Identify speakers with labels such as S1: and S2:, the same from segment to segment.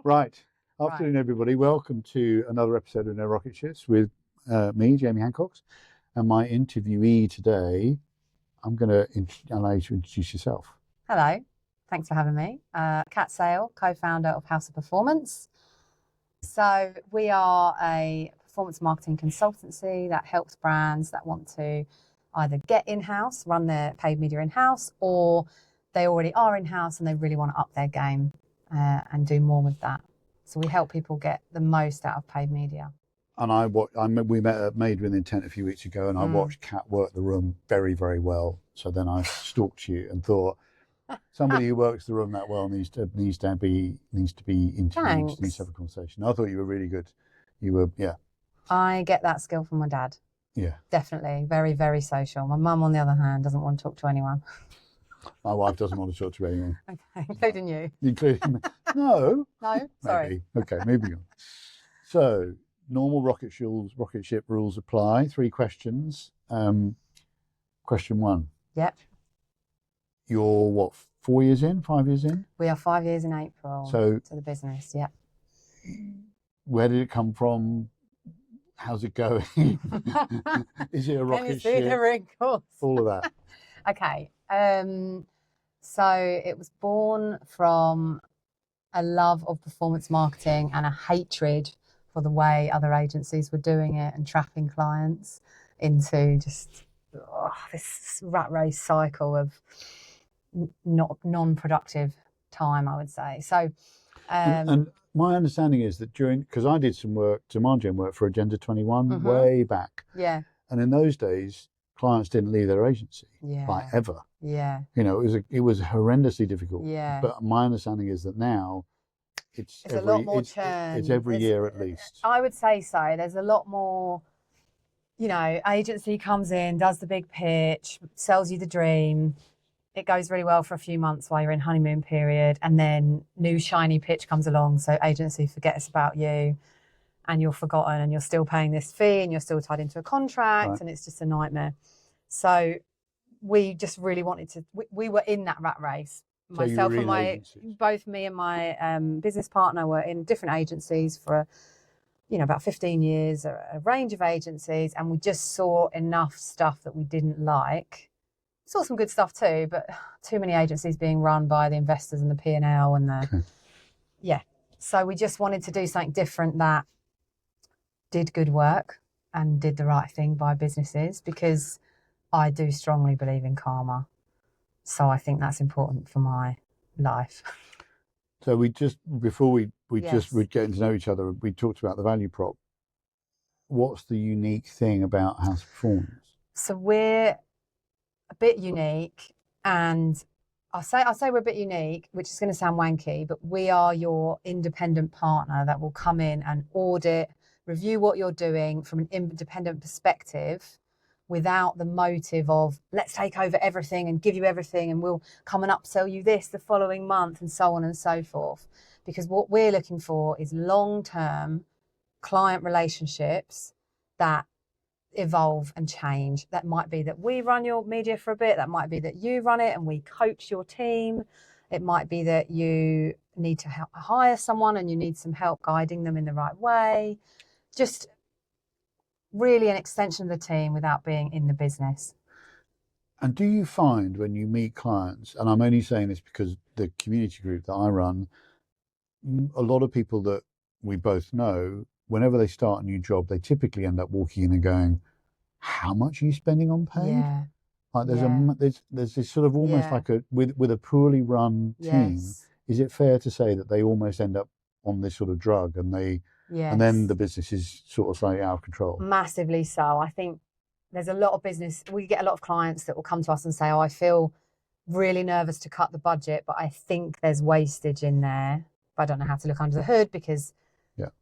S1: Right.
S2: Right.
S1: Afternoon, everybody. Welcome to another episode of No Rocket Ships with me, Jamie Hancock, and my interviewee today. I'm going to allow you to introduce yourself.
S2: Hello. Thanks for having me. Kat Sale, co-founder of House of Performance. So we are a performance marketing consultancy that helps brands that want to either get in-house, run their paid media in-house, or they already are in-house and they really want to up their game and do more with that. So we help people get the most out of paid media.
S1: And we met at Made with Intent a few weeks ago, and I watched Kat work the room very, very well. So then I stalked you and thought, somebody who works the room that well needs to be interviewed, needs to have a conversation. I thought you were really good. You were, yeah.
S2: I get that skill from my dad.
S1: Yeah.
S2: Definitely. Very, very social. My mum, on the other hand, doesn't want to talk to anyone.
S1: My wife doesn't want to talk to anyone.
S2: Okay, including you.
S1: Including me. No.
S2: No? Sorry.
S1: Maybe. Okay, moving on. So, normal rocket ship rules apply. 3 questions. Question 1.
S2: Yep.
S1: You're what, 4 years in, 5 years in?
S2: We are 5 years in April to the business, yeah.
S1: Where did it come from? How's it going? Is it a rocket ship?
S2: Can you see the wrinkles?
S1: All of that.
S2: Okay. So it was born from a love of performance marketing and a hatred for the way other agencies were doing it and trapping clients into just this rat race cycle of non-productive time, I would say. So,
S1: and my understanding is that because I did some demand gen work for Agenda 21 way back.
S2: Yeah.
S1: And in those days, clients didn't leave their agency, like ever.
S2: Yeah.
S1: You know, it was horrendously difficult.
S2: Yeah.
S1: But my understanding is that now it's
S2: a lot more churn.
S1: It's every year at least.
S2: I would say so. There's a lot more, agency comes in, does the big pitch, sells you the dream. It goes really well for a few months while you're in honeymoon period, and then new shiny pitch comes along, so agency forgets about you and you're forgotten and you're still paying this fee and you're still tied into a contract, and it's just a nightmare. So we just really wanted to, we were in that rat race. Myself and both me and my business partner were in different agencies for about 15 years, a range of agencies, and we just saw enough stuff that we didn't like. Saw some good stuff too, but too many agencies being run by the investors and the P&L and so we just wanted to do something different that did good work and did the right thing by businesses, because I do strongly believe in karma. So I think that's important for my life.
S1: So before we're getting to know each other, we talked about the value prop. What's the unique thing about House of Performance?
S2: So we're a bit unique, and I'll say we're a bit unique, which is going to sound wanky, but we are your independent partner that will come in and audit, review what you're doing from an independent perspective, without the motive of let's take over everything and give you everything and we'll come and upsell you this the following month and so on and so forth. Because what we're looking for is long-term client relationships that evolve and change. That might be that we run your media for a bit, that might be that you run it and we coach your team, it might be that you need to hire someone and you need some help guiding them in the right way. Just really an extension of the team without being in the business.
S1: And do you find when you meet clients, and I'm only saying this because the community group that I run, a lot of people that we both know, whenever they start a new job, they typically end up walking in and going, how much are you spending on paid?
S2: Yeah.
S1: Like there's this sort of almost like with a poorly run team, is it fair to say that they almost end up on this sort of drug and then the business is sort of slightly out of control?
S2: Massively so. I think there's a lot of business. We get a lot of clients that will come to us and say, I feel really nervous to cut the budget, but I think there's wastage in there. But I don't know how to look under the hood because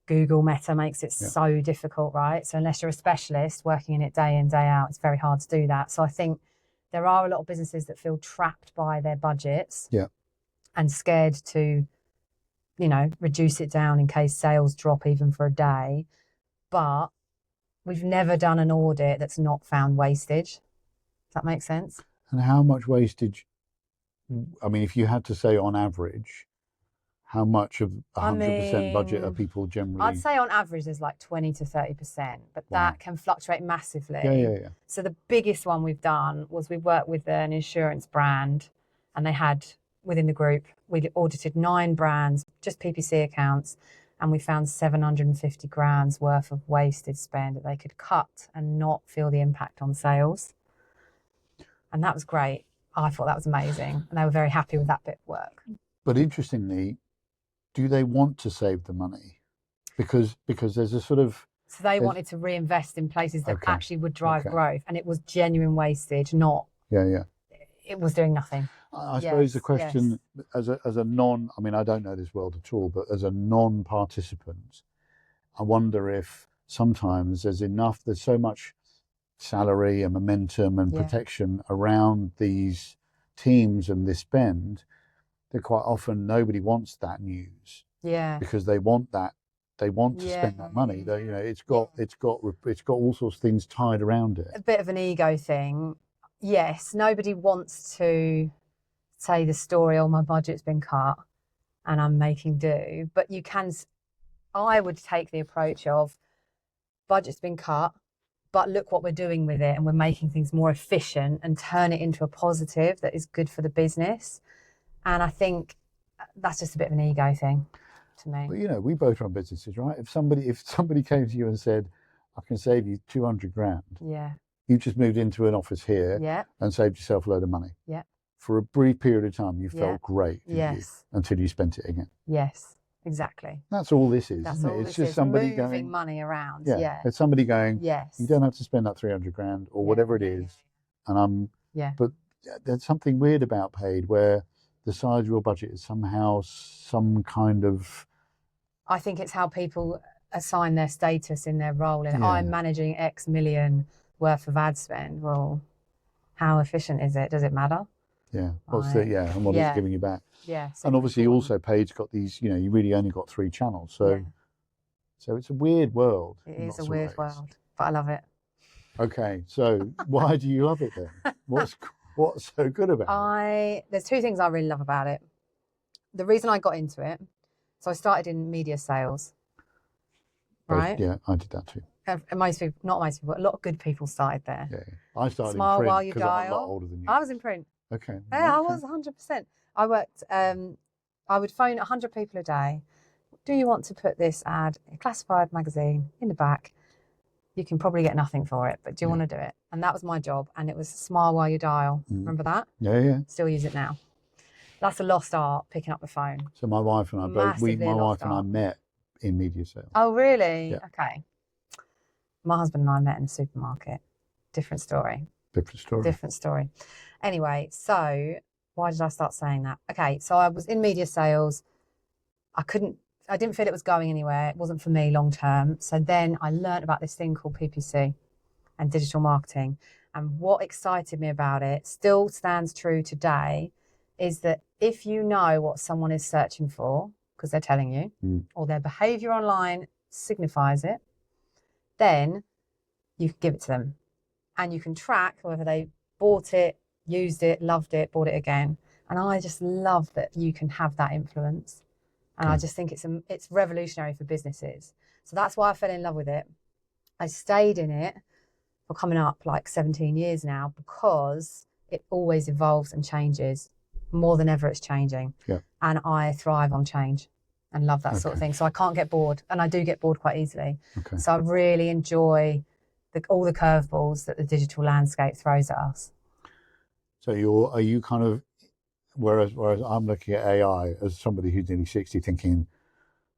S2: Google Meta makes it so difficult, right? So unless you're a specialist working in it day in, day out, it's very hard to do that. So I think there are a lot of businesses that feel trapped by their budgets and scared to, reduce it down in case sales drop even for a day. But we've never done an audit that's not found wastage. Does that make sense?
S1: And how much wastage, I mean, if you had to say on average, how much of 100% budget are
S2: mean,
S1: people generally?
S2: I'd say on average there's like 20 to 30%, but
S1: Wow.
S2: that can fluctuate massively.
S1: Yeah.
S2: So the biggest one we've done was we worked with an insurance brand, and they had within the group, we audited 9 brands, just PPC accounts, and we found 750 grand's worth of wasted spend that they could cut and not feel the impact on sales. And that was great. I thought that was amazing. And they were very happy with that bit of work.
S1: But interestingly, do they want to save the money? Because there's a sort of...
S2: So they wanted to reinvest in places that
S1: Okay.
S2: actually would drive
S1: Okay.
S2: growth. And it was genuine wastage, not,
S1: Yeah.
S2: it was doing nothing.
S1: I suppose the
S2: Yes,
S1: question, as a non, I mean, I don't know this world at all, but as a non-participant, I wonder if sometimes there's so much salary and momentum and
S2: Yeah.
S1: protection around these teams and this spend, that quite often nobody wants that news
S2: Yeah.
S1: because they want to spend that money. They, it's got all sorts of things tied around it.
S2: A bit of an ego thing. Yes, nobody wants to say the story, oh, my budget's been cut and I'm making do. But I would take the approach of budget's been cut, but look what we're doing with it, and we're making things more efficient and turn it into a positive that is good for the business. And I think that's just a bit of an ego thing to me.
S1: But we both run businesses, right? If somebody came to you and said, I can save you 200 grand,
S2: Yeah.
S1: you just moved into an office here
S2: Yeah.
S1: and saved yourself a load of money.
S2: Yeah.
S1: For a brief period of time, you
S2: Yeah.
S1: felt great, didn't you?
S2: Yes.
S1: Until you spent it again.
S2: Yes. Exactly.
S1: That's all this is,
S2: That's
S1: isn't
S2: all
S1: it? It's
S2: this
S1: just
S2: is.
S1: somebody
S2: Moving
S1: going,
S2: money around.
S1: yeah,
S2: Yeah.
S1: it's somebody going,
S2: Yes.
S1: you don't have to spend that 300 grand or
S2: Yeah,
S1: whatever it
S2: yeah,
S1: is. And
S2: Yeah.
S1: but there's something weird about Paid where the size of your budget is somehow some kind of,
S2: I think it's how people assign their status in their role. And
S1: Yeah.
S2: I'm managing X million worth of ad spend. Well, how efficient is it? Does it matter?
S1: and what
S2: Yeah.
S1: it's giving you back.
S2: Yeah.
S1: And obviously also Paid's got these, you really only got 3 channels. So it's a weird world.
S2: It
S1: in
S2: is
S1: lots
S2: a
S1: of
S2: weird
S1: ways.
S2: world, but I love it.
S1: Okay, so why do you love it then? What's so good about it?
S2: There's 2 things I really love about it. The reason I got into it, so I started in media sales, right?
S1: Yeah, I did that too.
S2: And most people, not most people, a lot of good people started there.
S1: Yeah. I started
S2: Smile
S1: in
S2: while
S1: print
S2: you
S1: because I'm a lot
S2: dial.
S1: older than you.
S2: I was in print.
S1: Okay.
S2: Yeah, I
S1: okay.
S2: was 100%. I worked, I would phone 100 people a day. Do you want to put this ad, a classified magazine, in the back? You can probably get nothing for it, but do you want to do it? And that was my job. And it was smile while you dial. Remember that?
S1: Yeah.
S2: Still use it now. That's a lost art, picking up the phone.
S1: So my wife and I
S2: Massively
S1: my
S2: lost
S1: wife and I
S2: art.
S1: met in media sales.
S2: Oh, really?
S1: Yeah.
S2: Okay. My husband and I met in a supermarket. Different story.
S1: Different story.
S2: Anyway, so why did I start saying that? Okay, so I was in media sales. I didn't feel it was going anywhere. It wasn't for me long term. So then I learned about this thing called PPC and digital marketing. And what excited me about it, still stands true today, is that if you know what someone is searching for, because they're telling you, or their behavior online signifies it, then you can give it to them. And you can track whether they bought it, used it, loved it, bought it again. And I just love that you can have that influence. And I just think it's revolutionary for businesses. So that's why I fell in love with it. I stayed in it for coming up like 17 years now, because it always evolves and changes. More than ever, it's changing.
S1: Yeah.
S2: And I thrive on change and love that sort of thing. So I can't get bored, and I do get bored quite easily.
S1: Okay.
S2: So I really enjoy all the curveballs that the digital landscape throws at us.
S1: So are you kind of, whereas I'm looking at AI as somebody who's nearly 60 thinking,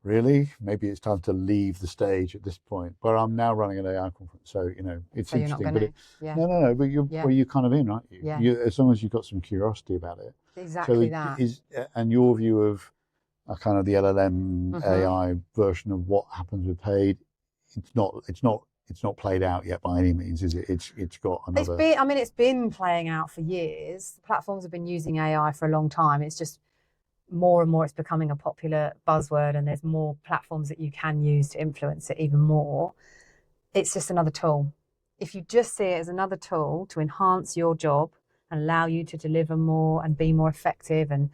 S1: really? Maybe it's time to leave the stage at this point. But I'm now running an AI conference, so it's
S2: So you're not
S1: interesting.
S2: going to, yeah.
S1: No. But you're kind of in, aren't you?
S2: Yeah.
S1: As long as you've got some curiosity about it.
S2: Exactly that.
S1: And your view of a kind of the LLM
S2: Mhm.
S1: AI version of what happens with Paid, it's not played out yet by any means, is it? It's got another.
S2: It's been playing out for years. The platforms have been using AI for a long time. It's just more and more it's becoming a popular buzzword, and there's more platforms that you can use to influence it even more. It's just another tool. If you just see it as another tool to enhance your job and allow you to deliver more and be more effective and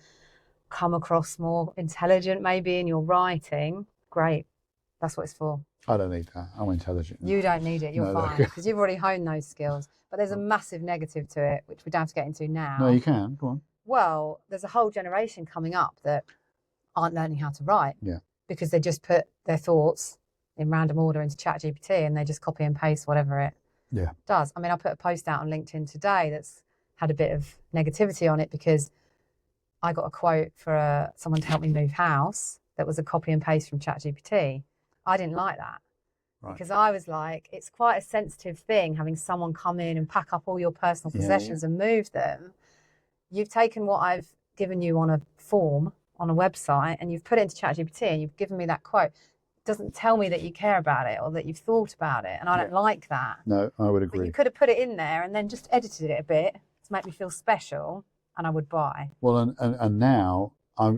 S2: come across more intelligent maybe in your writing, great. That's what it's for.
S1: I don't need that. I'm intelligent.
S2: You don't need it. You're
S1: No,
S2: fine because you've already honed those skills. But there's a massive negative to it, which we don't have to get into now.
S1: No, you can. Go on.
S2: Well, there's a whole generation coming up that aren't learning how to write.
S1: Yeah.
S2: Because they just put their thoughts in random order into ChatGPT and they just copy and paste whatever it does. I mean, I put a post out on LinkedIn today that's had a bit of negativity on it because I got a quote for someone to help me move house that was a copy and paste from ChatGPT. I didn't like that. Right. Because I was like, it's quite a sensitive thing having someone come in and pack up all your personal possessions and move them. You've taken what I've given you on a form on a website and you've put it into ChatGPT and you've given me that quote. It doesn't tell me that you care about it or that you've thought about it. And I don't like that.
S1: No, I would agree.
S2: But you could have put it in there and then just edited it a bit to make me feel special and I would buy.
S1: Well, and now I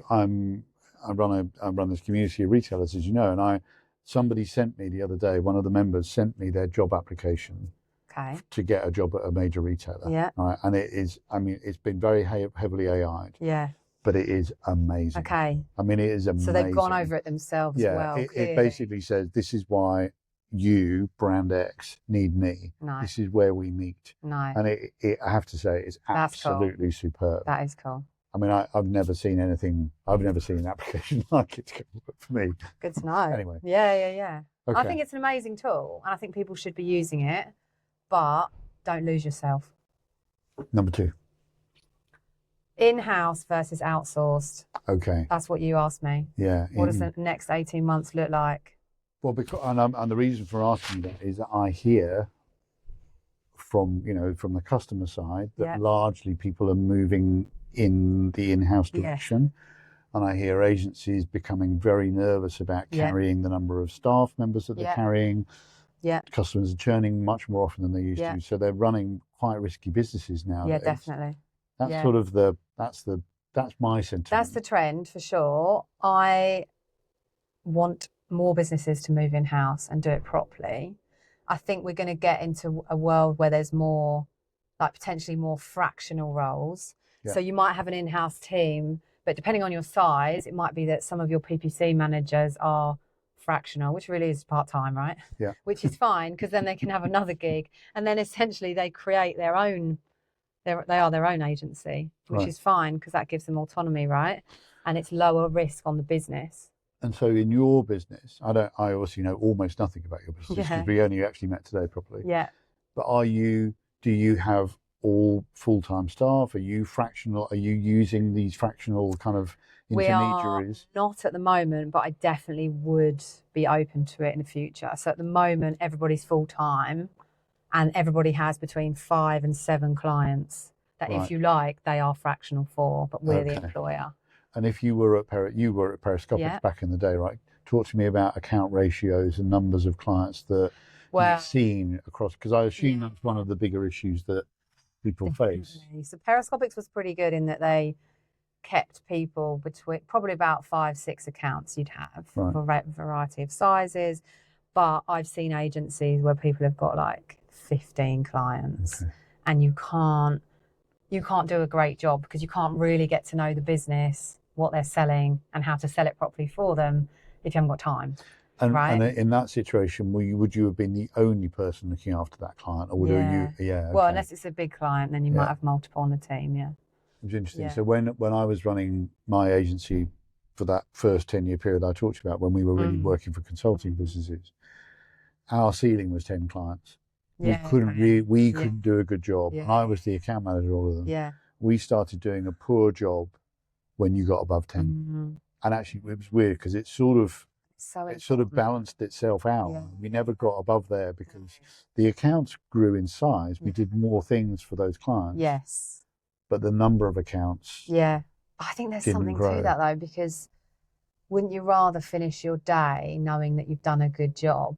S1: run this community of retailers, as you know, and somebody sent me the other day, one of the members sent me their job application to get a job at a major retailer.
S2: Yeah.
S1: Right. And it is, I mean, it's been very heavily AI'd.
S2: Yeah.
S1: But it is amazing.
S2: Okay.
S1: I mean, it is amazing.
S2: So they've gone over it themselves as well.
S1: It basically says, this is why you, brand X, need me.
S2: No.
S1: This is where we meet.
S2: No.
S1: And I have to say, it's absolutely superb.
S2: That is cool.
S1: I mean, I've never seen an application like it for me.
S2: Good to know.
S1: Anyway.
S2: Yeah.
S1: Okay.
S2: I think it's an amazing tool and I think people should be using it, but don't lose yourself.
S1: Number 2.
S2: In-house versus outsourced.
S1: Okay.
S2: That's what you asked me.
S1: Yeah.
S2: What does the next 18 months look like?
S1: Well, because and the reason for asking that is that I hear from the customer side that largely people are moving in the in-house direction. And I hear agencies becoming very nervous about carrying the number of staff members that they're carrying. Yeah. Customers are churning much more often than they used to. So they're running quite risky businesses now.
S2: Yeah, definitely.
S1: That's sort of that's my sentiment.
S2: That's the trend for sure. I want more businesses to move in-house and do it properly. I think we're going to get into a world where there's more, like potentially more fractional roles. Yeah. So you might have an in-house team, but depending on your size, it might be that some of your PPC managers are fractional, which really is part-time, right?
S1: Yeah.
S2: Which is fine because then they can have another gig. And then essentially they create their own, they are their own agency, which is fine because that gives them autonomy, right? And it's lower risk on the business.
S1: And so in your business, I obviously know almost nothing about your business because we only actually met today properly.
S2: Yeah.
S1: But do you have all full-time staff? Are you fractional? Are you using these fractional kind of intermediaries?
S2: We are not at the moment, but I definitely would be open to it in the future. So at the moment, everybody's full-time and everybody has between 5 and 7 clients that if you like, they are fractional for, but we're the employer.
S1: And if you were at Periscopics back in the day, right? Talk to me about account ratios and numbers of clients that you've seen across, because I assume that's one of the bigger issues that people face.
S2: So Periscopics was pretty good in that they kept people between probably about 5-6 accounts you'd have of a variety of sizes. But I've seen agencies where people have got like 15 clients and you can't do a great job because you can't really get to know the business, what they're selling and how to sell it properly for them if you haven't got time.
S1: And in that situation, would you have been the only person looking after that client, or would you? Yeah. Okay.
S2: Well, unless it's a big client, then you might have multiple on the team. Yeah.
S1: It was interesting. Yeah. So when I was running my agency for that first 10-year period I talked about, when we were really working for consulting businesses, our ceiling was 10 clients. We couldn't do a good job. Yeah. And I was the account manager of all of them.
S2: Yeah.
S1: We started doing a poor job when you got above 10. Mm-hmm. And actually it was weird because it sort of balanced itself out. Yeah. We never got above there because the accounts grew in size. We did more things for those clients.
S2: Yes.
S1: But the number of accounts.
S2: Yeah. I think there's something to that though, because wouldn't you rather finish your day knowing that you've done a good job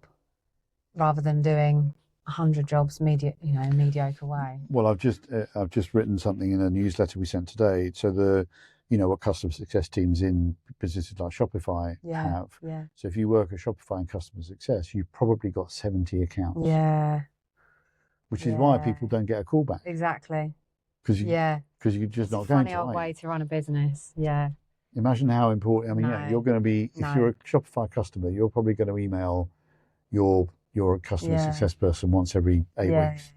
S2: rather than doing 100 jobs mediocre way?
S1: Well, I've just written something in a newsletter we sent today. So what customer success teams in businesses like Shopify have. Yeah. So if you work at Shopify in customer success, you've probably got 70 accounts.
S2: Yeah.
S1: Which is why people don't get a call back.
S2: Exactly.
S1: Because you're just not going to.
S2: It's a funny old way to run a business. Yeah.
S1: Imagine how important. I mean, yeah,
S2: No.
S1: you're going to be, if
S2: No.
S1: you're a Shopify customer, you're probably going to email your customer
S2: Yeah.
S1: success person once every 8
S2: Yeah.
S1: weeks,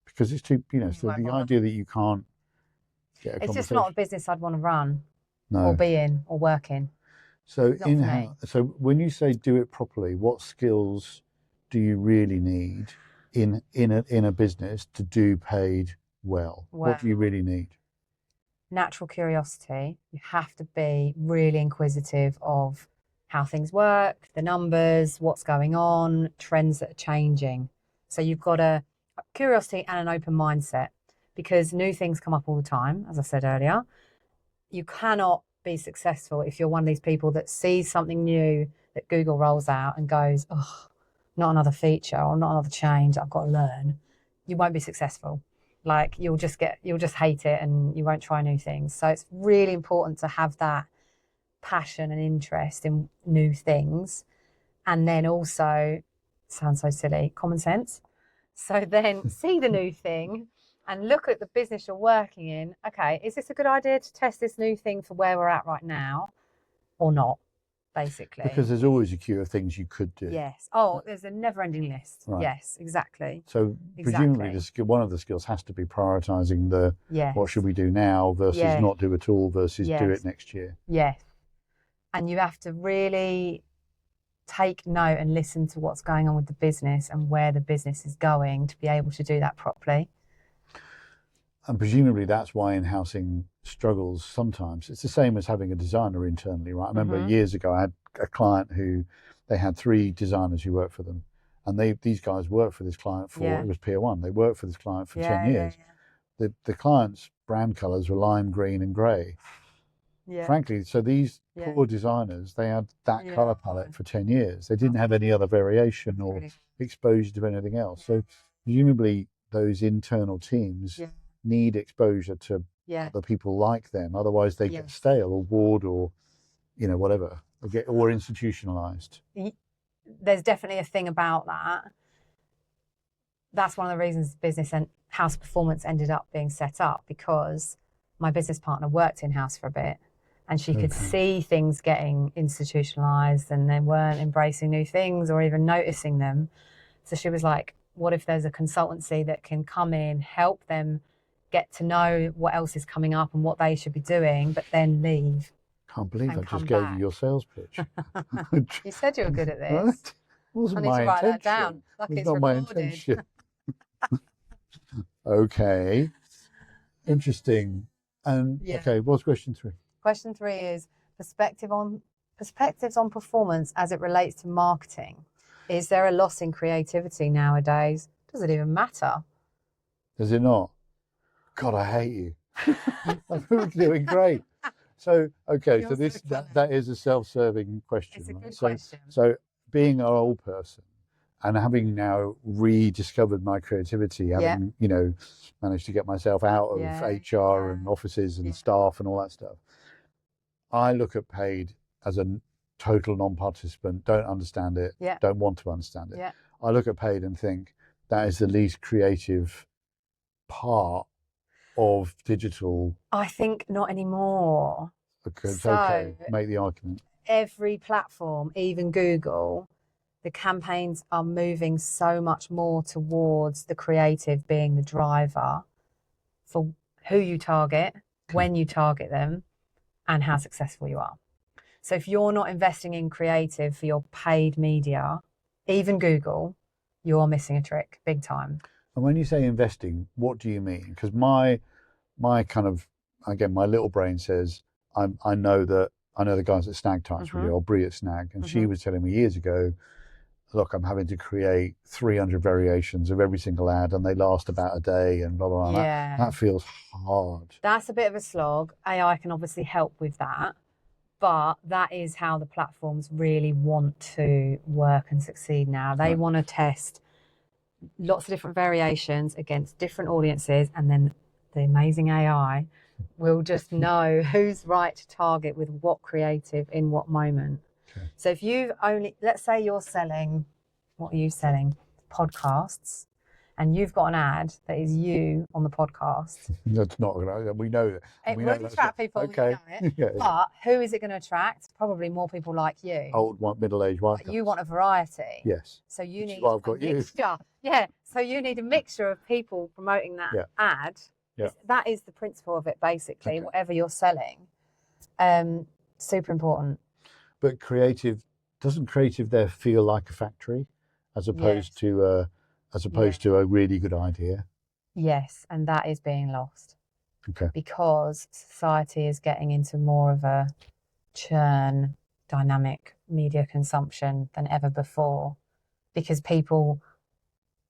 S1: because it's too, so
S2: won't
S1: the
S2: bother.
S1: idea that you can't get a
S2: It's just
S1: conversation.
S2: not a business I'd want to run or
S1: No.
S2: be in or work in.
S1: So
S2: Not for me.
S1: in-house, so when you say do it properly, what skills do you really need in a business to do paid well? What do you really need?
S2: Natural curiosity. You have to be really inquisitive of how things work, the numbers, what's going on, trends that are changing. So you've got a curiosity and an open mindset, because new things come up all the time, as I said earlier. You cannot be successful if you're one of these people that sees something new that Google rolls out and goes, oh, not another feature or not another change I've got to learn. You won't be successful. Like you'll just hate it and you won't try new things. So it's really important to have that passion and interest in new things. And then also, sounds so silly, common sense. So then see the new thing and look at the business you're working in. Okay, is this a good idea to test this new thing for where we're at right now or not, basically?
S1: Because there's always a queue of things you could do.
S2: Yes. Oh, there's a never-ending list.
S1: Right.
S2: Yes, exactly.
S1: So presumably one of the skills has to be prioritizing what should we do now versus not do at all versus do it next year.
S2: Yes. And you have to really take note and listen to what's going on with the business and where the business is going to be able to do that properly.
S1: And presumably that's why in-housing struggles sometimes. It's the same as having a designer internally, right? I remember years ago I had a client who they had 3 designers who worked for them. And these guys worked for this client for, it was Pier 1. They worked for this client for 10 years. The client's brand colours were lime, green and grey. Frankly, so these poor designers, they had that colour palette for 10 years. They didn't have any other variation or exposure to anything else. So presumably those internal teams need exposure to other people like them. Otherwise they get stale or bored or, whatever, or institutionalised.
S2: There's definitely a thing about that. That's one of the reasons business and House Performance ended up being set up, because my business partner worked in-house for a bit and she could see things getting institutionalized and they weren't embracing new things or even noticing them. So she was like, what if there's a consultancy that can come in, help them get to know what else is coming up and what they should be doing, but then leave?
S1: Can't believe I just gave you your sales pitch.
S2: You said you were good at this.
S1: Well, it wasn't
S2: I need
S1: my
S2: to write
S1: intention.
S2: that down. Like
S1: It's
S2: it's
S1: not my
S2: recorded.
S1: intention. Okay. Interesting. And okay, what's question 3?
S2: Question 3 is perspectives on performance as it relates to marketing. Is there a loss in creativity nowadays? Does it even matter?
S1: Does it not? God, I hate you. I'm doing great. So, okay, so this that is a self-serving question.
S2: It's a good
S1: so,
S2: question.
S1: So being an old person and having now rediscovered my creativity, having, managed to get myself out of HR and offices and staff and all that stuff, I look at paid as a total non-participant, don't understand it, don't want to understand it. I look at paid and think that is the least creative part of digital.
S2: I think not anymore.
S1: Okay, make the argument.
S2: Every platform, even Google, the campaigns are moving so much more towards the creative being the driver for who you target, when you target them, and how successful you are. So if you're not investing in creative for your paid media, even Google, you're missing a trick big time.
S1: And when you say investing, what do you mean? Because my kind of, again, my little brain says, I know the guys at Snag Tights, really, or Brie at Snag, and she was telling me years ago, look, I'm having to create 300 variations of every single ad and they last about a day and blah, blah, blah. That feels hard.
S2: That's a bit of a slog. AI can obviously help with that, but that is how the platforms really want to work and succeed now. They want to test lots of different variations against different audiences, and then the amazing AI will just know who's right to target with what creative in what moment. Okay. So if let's say you're selling, what are you selling? Podcasts, and you've got an ad that is you on the podcast,
S1: That's not gonna. We know that.
S2: it
S1: We know
S2: would
S1: that's
S2: attract
S1: not-
S2: people.
S1: Okay.
S2: You know it.
S1: Yeah.
S2: But who is it going to attract? Probably more people like you.
S1: Old one, middle-aged white.
S2: But you want a variety.
S1: Yes.
S2: So you
S1: Which is
S2: need
S1: why I've
S2: a
S1: got you.
S2: mixture. Yeah. So you need a mixture of people promoting that
S1: Yeah.
S2: ad.
S1: Yeah.
S2: That is the principle of it, basically.
S1: Okay.
S2: Whatever you're selling, super important.
S1: But doesn't creative there feel like a factory, as opposed to a really good idea?
S2: Yes, and that is being lost.
S1: Okay.
S2: Because society is getting into more of a churn dynamic media consumption than ever before, because people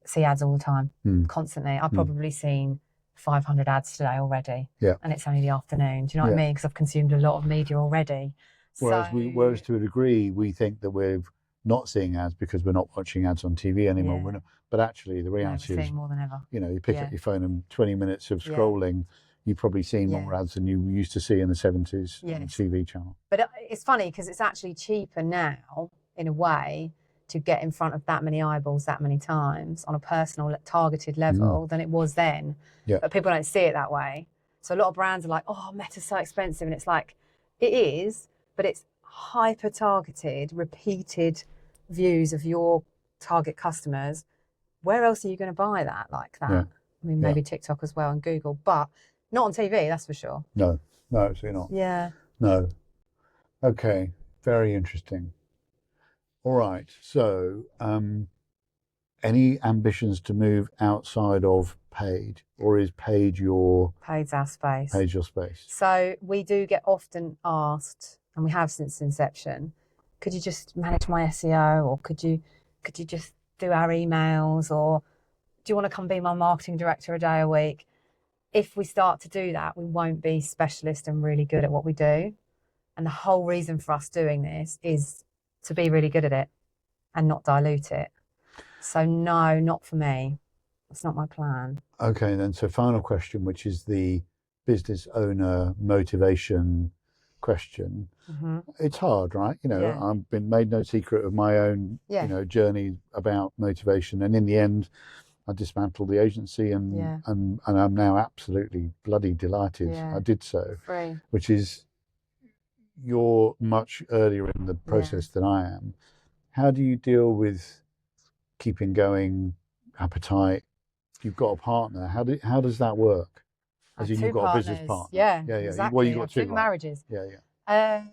S2: see ads all the time, constantly. I've probably seen 500 ads today already.
S1: Yeah.
S2: And it's only the afternoon. Do you know what I mean? Because I've consumed a lot of media already.
S1: Whereas to a degree, we think that we're not seeing ads because we're not watching ads on TV anymore.
S2: Yeah.
S1: We're not, but actually, the
S2: we're
S1: reality is,
S2: seeing more than ever.
S1: you pick
S2: Yeah.
S1: up your phone and 20 minutes of scrolling, you've probably seen more ads than you used to see in the 70s on the
S2: Yes.
S1: TV channel.
S2: But it's funny because it's actually cheaper now, in a way, to get in front of that many eyeballs that many times on a personal, targeted level than it was then.
S1: Yeah.
S2: But people don't see it that way. So a lot of brands are like, oh, Meta's so expensive. And it's like, it is, but it's hyper targeted, repeated views of your target customers. Where else are you going to buy that like that?
S1: Yeah.
S2: I mean, maybe TikTok as well and Google, but not on TV, that's for sure.
S1: No, absolutely not.
S2: Yeah.
S1: No. Okay, very interesting. All right, so any ambitions to move outside of paid, or is paid your
S2: Paid's our space.
S1: space?
S2: So we do get often asked, and we have since inception, could you just manage my SEO, or could you just do our emails, or do you want to come be my marketing director a day a week? If we start to do that, we won't be specialist and really good at what we do. And the whole reason for us doing this is to be really good at it and not dilute it. So no, not for me. That's not my plan.
S1: Okay, then. So final question, which is the business owner motivation question.
S2: Mm-hmm.
S1: It's hard, right? I've been made no secret of my own, journey about motivation. And in the end, I dismantled the agency and I'm now absolutely bloody delighted I did so.
S2: Free.
S1: Which is, you're much earlier in the process than I am. How do you deal with keeping going, appetite? You've got a partner. How does that work? As in, you've got a business partner.
S2: Yeah,
S1: yeah.
S2: Exactly.
S1: Well, you've got two
S2: marriages.
S1: Yeah.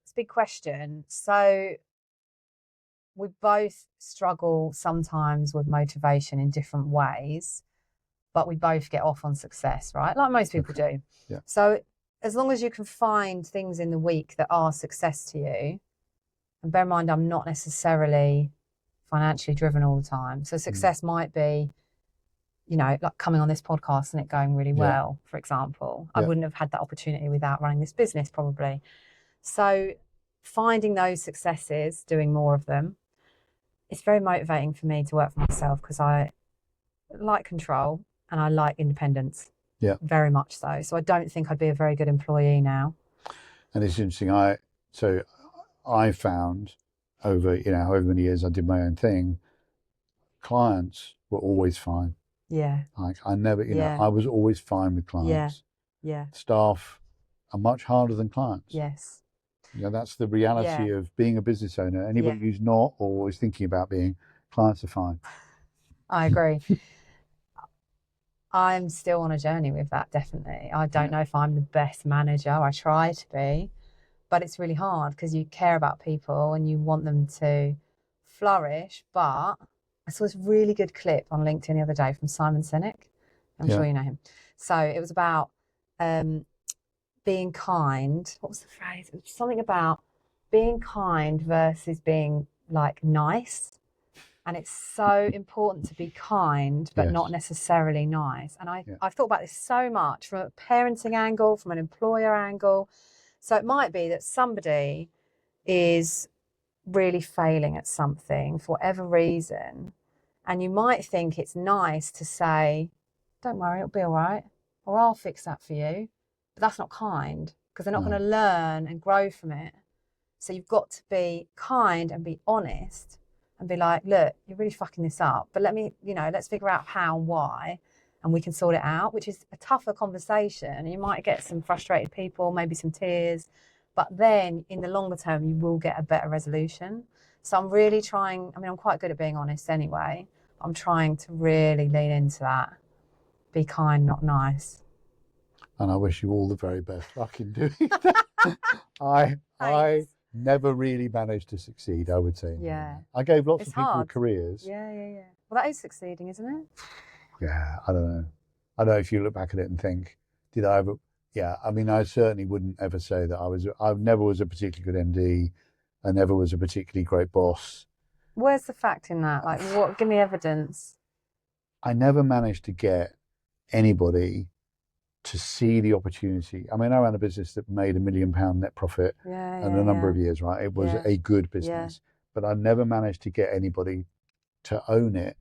S2: It's a big question. So we both struggle sometimes with motivation in different ways, but we both get off on success, right? Like most people do.
S1: Yeah.
S2: So as long as you can find things in the week that are success to you, and bear in mind, I'm not necessarily financially driven all the time. So success might be, like coming on this podcast and it going really well, for example. I wouldn't have had that opportunity without running this business probably. So finding those successes, doing more of them, it's very motivating for me to work for myself because I like control and I like independence.
S1: Yeah.
S2: Very much so. So I don't think I'd be a very good employee now.
S1: And it's interesting. I found over, however many years I did my own thing, clients were always fine.
S2: Yeah.
S1: Like I never, I was always fine with clients.
S2: Yeah.
S1: Staff are much harder than clients.
S2: Yes.
S1: That's the reality of being a business owner. Anybody who's not or is thinking about being, clients are fine.
S2: I agree. I'm still on a journey with that, definitely. I don't know if I'm the best manager. I try to be, but it's really hard because you care about people and you want them to flourish. But I saw this really good clip on LinkedIn the other day from Simon Sinek. I'm sure you know him. So it was about being kind. What was the phrase? It was something about being kind versus being like nice. And it's so important to be kind, but not necessarily nice. And I've thought about this so much from a parenting angle, from an employer angle. So it might be that somebody is really failing at something for whatever reason. And you might think it's nice to say, don't worry, it'll be all right. Or I'll fix that for you. But that's not kind because they're not going to learn and grow from it. So you've got to be kind and be honest, and be like, look, you're really fucking this up, but let's figure out how and why, and we can sort it out, which is a tougher conversation. You might get some frustrated people, maybe some tears, but then in the longer term, you will get a better resolution. So I'm really trying, I'm quite good at being honest anyway. I'm trying to really lean into that. Be kind, not nice.
S1: And I wish you all the very best luck in doing that. I never really managed to succeed, I would say.
S2: Yeah.
S1: I gave lots
S2: It's
S1: of people
S2: hard.
S1: careers.
S2: Yeah. Well, that is succeeding, isn't it?
S1: Yeah, I don't know. I don't know if you look back at it and think, did I ever? Yeah, I certainly wouldn't ever say that I never was a particularly good MD. I never was a particularly great boss.
S2: Where's the fact in that? Like, what? Give me evidence.
S1: I never managed to get anybody to see the opportunity. I ran a business that made £1 million net profit in a number of years, right? It was a good business, but I never managed to get anybody to own it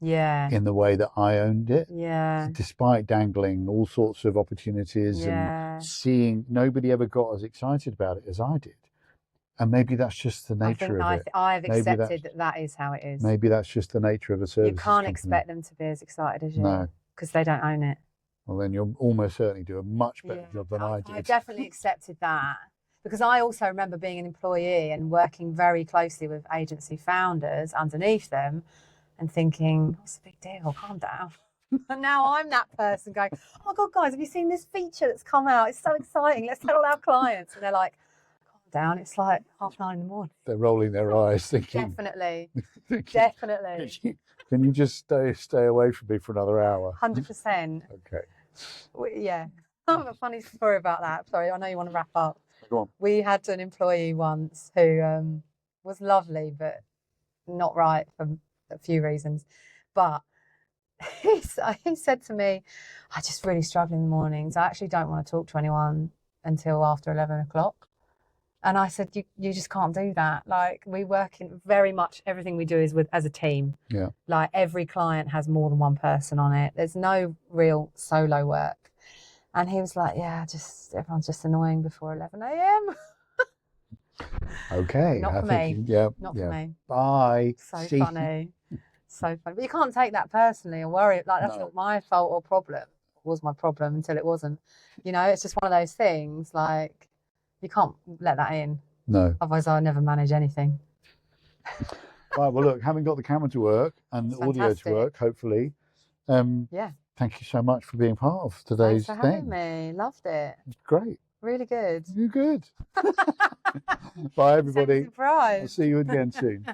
S1: in the way that I owned it.
S2: Yeah.
S1: Despite dangling all sorts of opportunities and seeing, nobody ever got as excited about it as I did. And maybe that's just the nature of it.
S2: I've accepted that is how it is.
S1: Maybe that's just the nature of a service.
S2: You can't expect them to be as excited as you.
S1: No.
S2: Because they don't own it.
S1: Well, then you'll almost certainly do a much better job than I did.
S2: I definitely accepted that. Because I also remember being an employee and working very closely with agency founders underneath them and thinking, what's the big deal? Calm down. And now I'm that person going, oh my God, guys, have you seen this feature that's come out? It's so exciting. Let's tell all our clients. And they're like, calm down. It's like 9:30 in the morning.
S1: They're rolling their eyes thinking.
S2: Definitely.
S1: Can you just stay away from me for another hour?
S2: 100%.
S1: Okay.
S2: Yeah. I have a funny story about that. Sorry, I know you want to wrap up.
S1: Go on.
S2: We had an employee once who was lovely, but not right for a few reasons. But he said to me, I just really struggle in the mornings. I actually don't want to talk to anyone until after 11 o'clock. And I said, you just can't do that. Like, we work in very much everything we do is as a team.
S1: Yeah.
S2: Like, every client has more than one person on it. There's no real solo work. And he was like, everyone's just annoying before 11 a.m.
S1: Okay.
S2: Not for me. Not for me.
S1: Bye.
S2: So funny. So funny. But you can't take that personally or worry. Like, that's not my fault or problem. It was my problem until it wasn't. It's just one of those things. Like, you can't let that in.
S1: No.
S2: Otherwise, I'll never manage anything.
S1: Right. Well, look, having got the camera to work and the audio to work, hopefully. Thank you so much for being part of today's
S2: Thanks for having me. Loved it.
S1: Great.
S2: Really good.
S1: You're good. Bye, everybody.
S2: Surprise.
S1: I'll see you again soon.